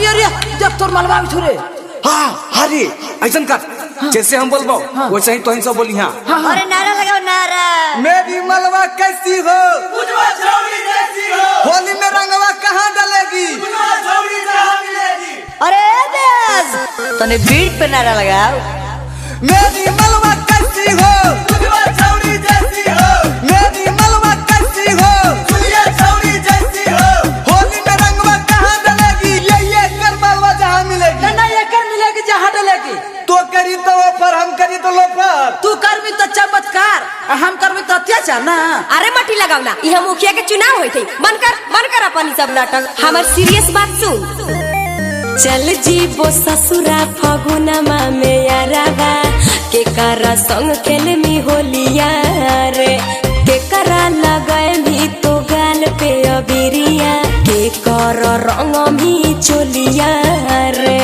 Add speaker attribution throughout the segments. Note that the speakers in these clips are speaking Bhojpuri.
Speaker 1: अरे अरे जब तोर मलबा भी छुरे।
Speaker 2: हाँ अरे ऐसन कर जैसे हम बोलबो वैसे ही तो हम सब बोली। हाँ
Speaker 3: अरे नारा लगाओ नारा।
Speaker 2: मेरी मलबा कैसी हो
Speaker 4: उजवा छौरी जैसी हो।
Speaker 2: होली में रंगवा कहाँ डलेगी
Speaker 4: उजवा छौरी जहाँ मिलेगी।
Speaker 3: अरे बेस तने बीट पे नारा लगाओ।
Speaker 2: मेरी मलबा कैसी हो
Speaker 4: उजवा छौरी जैसी हो।
Speaker 2: मेरी मलबा कैसी हो
Speaker 4: उजवा छौरी जैसी हो।
Speaker 2: होली में रंगवा कहाँ डलेगी ये कर मलबा जहाँ मिलेगी।
Speaker 1: ना ये कर मिलेगी जहाँ डलेगी।
Speaker 2: तो करी तो पर हम करी तो लोफर।
Speaker 1: तू करबी तो चमत्कार हम करबी तो अत्याचार ना।
Speaker 3: अरे मटी लगाओ ना यह मुखिया के चुनाव हुई थी। मन कर अपन सब नाटक। हमार सीरियस बात सुन। चल जीबो ससुरा फगुनमा में यारावा के करा संग खेल मी होलिया रे के करा लगाए भी तो गाल पे अबिरिया के कर रंग मी चोलिया रे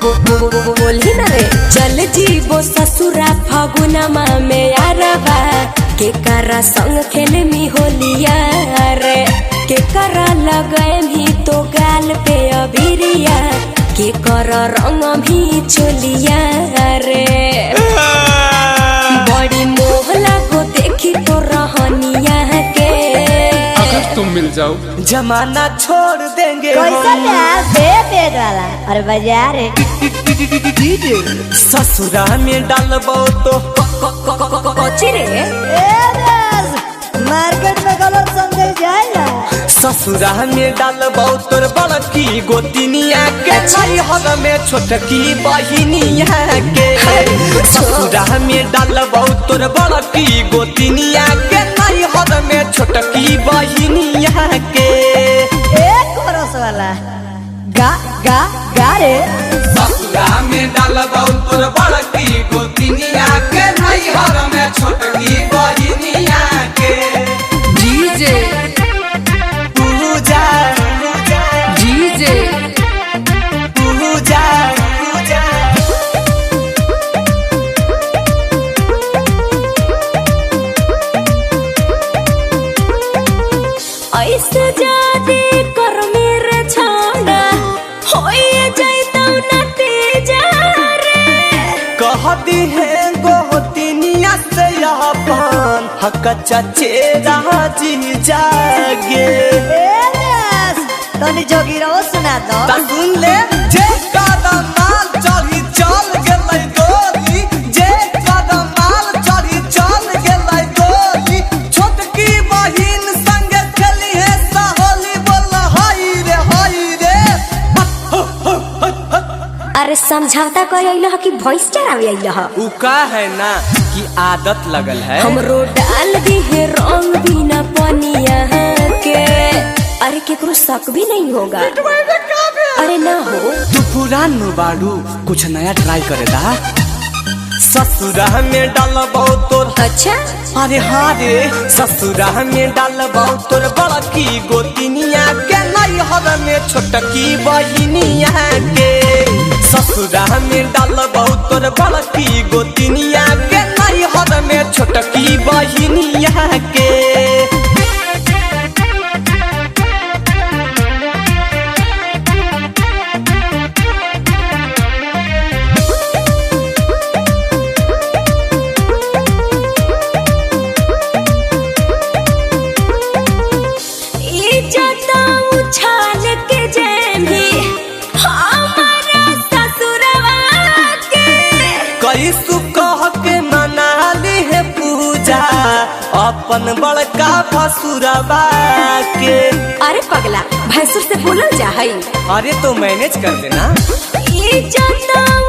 Speaker 3: बोली ना रे। चल जीबो ससुरा फगुनमा में यारावा के करा संग खेल मी होलिया रे के करा लगाए भी तो गाल पे अबिरिया के कर रंग भी चोलिया रे बड़ी मोह लागो देखी तो रहनिया के।
Speaker 5: अगर तुम मिल जाओ
Speaker 2: जमाना छोड़ देंगे
Speaker 3: कैसा प्यार दे पेट वाला। अरे बाजार
Speaker 2: ससुरा में डालबो तो
Speaker 3: कोची रे मार्केट में गलत समझे जाएगा।
Speaker 2: ससुरा में डालबो तोर बड़की गोतिनिया के हर में छोटकी बहिनिया के। ससुरा में डालबो तोर बड़की गोतिनिया के हर में छोटकी बहिनिया के।
Speaker 3: एक बरस वाला गा गा गा रे।
Speaker 4: ससुरा में डालबो तोर बड़की गोतिनिया के हर में छोटकी बहिनिया के।
Speaker 5: डीजे
Speaker 2: पूजा
Speaker 5: डीजे
Speaker 2: पूजा
Speaker 3: ऐसे जादे कर मेरे छाड़ा होए जाइता नतीजा रे।
Speaker 2: कहती है गोतिनिया से अपन हक चचेरा जी जागे।
Speaker 3: तनी जोगी रहो सुना दो।
Speaker 2: ता सुन ले जे कदम माल चढ़ी चल गेलै गोली जे कदम माल चढ़ी चल गेलै गोली छोटकी बहिन संग खेली है सहोली बोल हाय रे।
Speaker 3: अरे समझौता कर अइल कि भैंस चरावे अइल ह।
Speaker 2: उ का है ना कि आदत लगल है।
Speaker 3: हमरो डाल दी है रंग बिना पनिया के। अरे केकरो शक भी नहीं होगा। अरे ना हो
Speaker 2: तू पुरान बाड़ू कुछ नया ट्राई करे दा। ससुरा में डालबो तोर
Speaker 3: अच्छा
Speaker 2: अरे हाँ रे ससुरा में डालबो तोर बड़की गोतिनिया के हर में छोटकी बहिनिया के। ससुरा में डालबो तोर बड़की गोतिनिया के हर में छोटकी बहिनिया के।
Speaker 3: उछाल के जेमी हमारा ससुरवा के
Speaker 2: कैसु कह के मना ली है पूजा अपन बड़का भसुरबा के।
Speaker 3: अरे पगला भैंसुर से बोलल जा है।
Speaker 2: अरे तो मैनेज कर देना।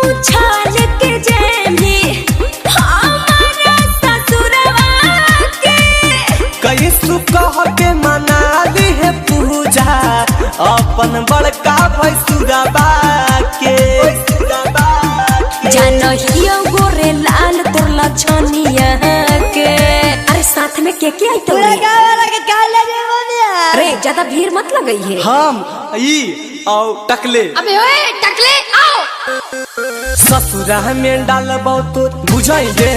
Speaker 3: उछाल के जेमी हमारा ससुरवा के
Speaker 2: कैसु कह के मना ली है पूजा अपन बड़का भसुरबा के।
Speaker 3: जानहियो गोरे लाल तोर लछनिया के। अरे साथ में के आई तो अरे ज्यादा भीड़ मत लगई है।
Speaker 2: हम ई आओ टकले
Speaker 3: अबे ओए टकले आओ।
Speaker 2: ससुरा में डालबौ तोर बुझाइए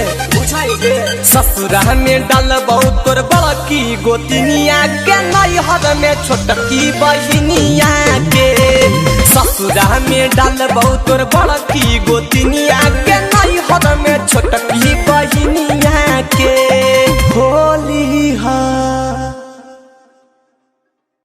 Speaker 2: ससुरा में डालबौ तोर बड़की गोतिनिया के नैहर में छोटकी बहिनिया के ससुरा में डालबौ तोर बड़की गोतिनिया के नैहर में छोटकी